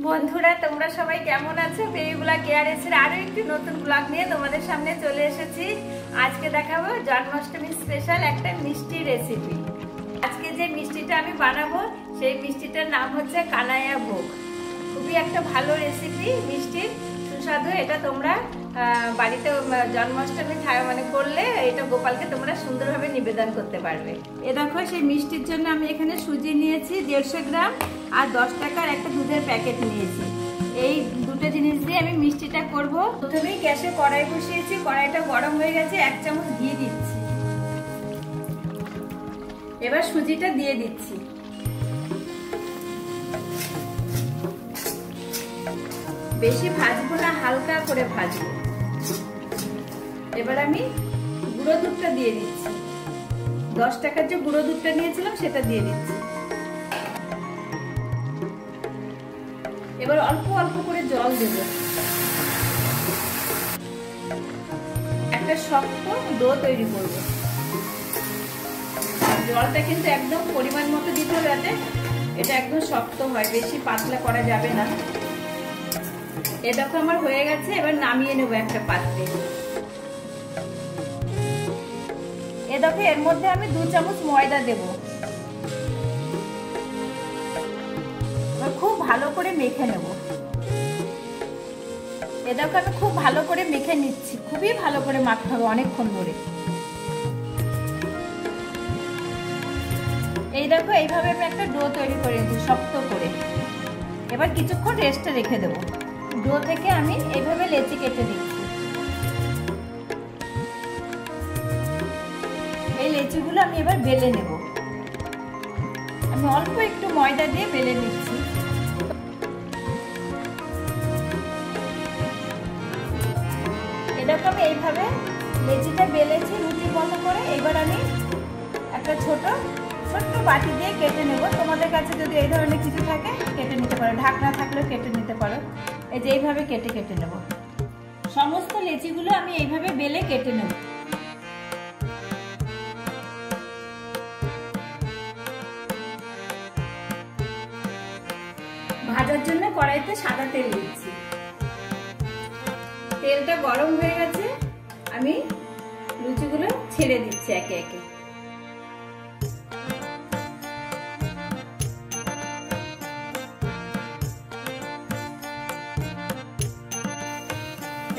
বন্ধুরা তোমরা সবাই কেমন আছো? বেবি ব্লগ কেয়ারের আরো একটি নতুন ব্লগ নিয়ে তোমাদের সামনে চলে এসেছি। আজকে দেখাবো জন্মাষ্টমী স্পেশাল একটা মিষ্টি রেসিপি। আজকে যে মিষ্টিটা আমি বানাবো সেই মিষ্টিটার নাম হচ্ছে কানাইয়া ভোগ। খুবই একটা ভালো রেসিপি, মিষ্টির সুস্বাদু। এটা তোমরা বাড়িতে জন্মাষ্টমী মানে করলে এটা গোপালকে তোমরা সুন্দরভাবে নিবেদন করতে পারবে। এ দেখো সেই মিষ্টির জন্য আমি এখানে সুজি নিয়েছি 150 গ্রাম আর 10 টাকার একটা দুধের প্যাকেট নিয়েছি। এই দুটো জিনিস দিয়ে আমি মিষ্টিটা করব। প্রথমেই গ্যাসে কড়াই বসিয়েছি, কড়াইটা গরম হয়ে গেছে, 1 চামচ ঘি দিচ্ছি। এবার সুজিটা দিয়ে দিচ্ছি। বেশি ভাজবো না, হালকা করে ভাজবো। এবার আমি গুঁড়ো দুধটা দিয়ে দিচ্ছি। 10 টাকার যে গুঁড়ো দুধটা নিয়েছিলাম সেটা দিয়ে দিচ্ছি। এবার অল্প অল্প করে জল দেব। একটা শক্ত ডো তৈরি করব। জলটা কিন্তু একদম পরিমাণ মতো দিতে হবে যাতে এটা একদম শক্ত হয়, বেশি পাতলা করা যাবে না। এ দেখো আমার হয়ে গেছে। এবার নামিয়ে নেব একটা পাত্রে। এ দেখো এর মধ্যে আমি 2 চামচ ময়দা দেব। খুব ভালো করে মেখে নেব। এ দেখো আমি খুব ভালো করে মেখে নিচ্ছি। খুবই ভালো করে মাখতে হবে অনেকক্ষণ ধরে। এই দেখো এইভাবে আমি একটা ডো তৈরি করে নিচ্ছি শক্ত করে। এবার কিছুক্ষণ রেস্টে রেখে দেবো। ডো থেকে আমি এইভাবে লেচি কেটে দিচ্ছি। এই লেচিগুলো আমি এবার বেলে নেব। আমি অল্প একটু ময়দা দিয়ে বেলে নিচ্ছি। এটাকে আমি এইভাবে লেচিটা বেলেছি রুটির মতো করে। এবার আমি একটা ছোট্ট বাটি দিয়ে কেটে নেব। তোমাদের কাছে যদি এই ধরনের কিছু থাকে কেটে নিতে পারো, ঢাকনা থাকলেও কেটে নিতে পারো। এই যে এইভাবে কেটে নেব। সমস্ত লেচিগুলো আমি এইভাবে বেলে কেটে নেব। ভাজার জন্য কড়াইতে সাদা তেল দিচ্ছি। তেলটা গরম হয়ে গেছে, আমি লুচিগুলো ছেড়ে দিচ্ছি একে একে।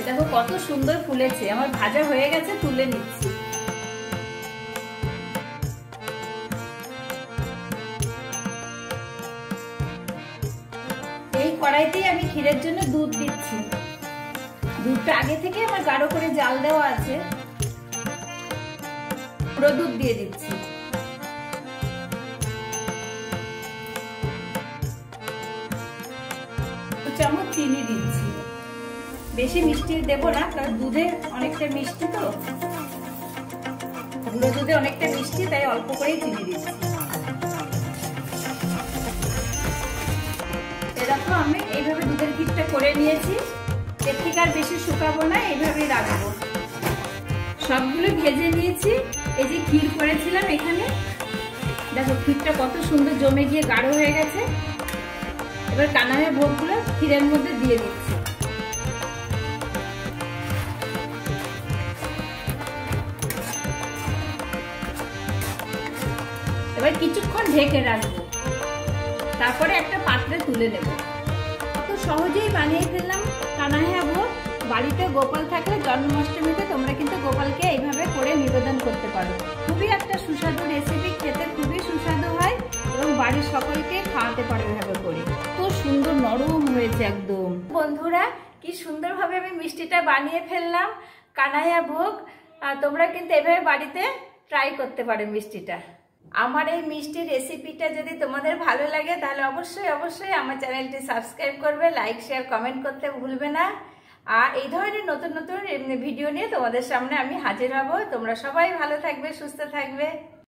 দেখো কত সুন্দর ফুলেছে। আমার ভাজা হয়ে গেছে, তুলে নিচ্ছি। এই কড়াইতেই আমি ক্ষীরের জন্য দুধ দিচ্ছি। দুধটা আগে থেকে আমার গাঢ় করে জাল দেওয়া আছে। গুঁড়ো দুধ দিয়ে দিচ্ছি। চামচ চিনি দিচ্ছি। বেশি মিষ্টি দেব না, কারণ দুধে অনেকটা মিষ্টি তো, গুঁড়ো দুধে অনেকটা মিষ্টি, তাই অল্প করেই চিনি দিচ্ছি। এরকম আমি এইভাবে দুধের ক্ষীরটা করে নিয়েছি। এর থেকে আর বেশি শুকাবো না, এইভাবেই রাখবো। সবগুলো ভেজে নিয়েছি। এই যে ক্ষীর করেছিলাম এখানে, দেখো ক্ষীরটা কত সুন্দর জমে গিয়ে গাঢ় হয়ে গেছে। এবার কানাইয়া ভোগগুলো ক্ষীরের মধ্যে দিয়ে দিচ্ছি। এবার কিছুক্ষণ ঢেকে রাখবো, তারপরে একটা পাত্রে তুলে নেব। তো সহজেই বানিয়ে ফেললাম কানাইয়া ভোগ। বাড়িতে গোপাল থাকলে জন্মাষ্টমীতে তোমরা কিন্তু গোপালকে এইভাবে করে নিবেদন করতে পারো। খুবই একটা সুস্বাদু রেসিপি, খেতে খুবই সুস্বাদু হয় এবং বাড়ির সকলকে খাওয়াতে পারো এভাবে করে। তো সুন্দর নরম হয়েছে একদম। বন্ধুরা কি সুন্দরভাবে আমি মিষ্টিটা বানিয়ে ফেললাম, কানাইয়া ভোগ। তোমরা কিন্তু এভাবে বাড়িতে ট্রাই করতে পারো মিষ্টিটা। আমার এই মিষ্টি রেসিপিটা যদি তোমাদের ভালো লাগে তাহলে অবশ্যই আমার চ্যানেলটি সাবস্ক্রাইব করবে, লাইক শেয়ার কমেন্ট করতে ভুলবে না। আর এই ধরনের নতুন ভিডিও নিয়ে তোমাদের সামনে আমি হাজির হব। তোমরা সবাই ভালো থাকবে, সুস্থ থাকবে।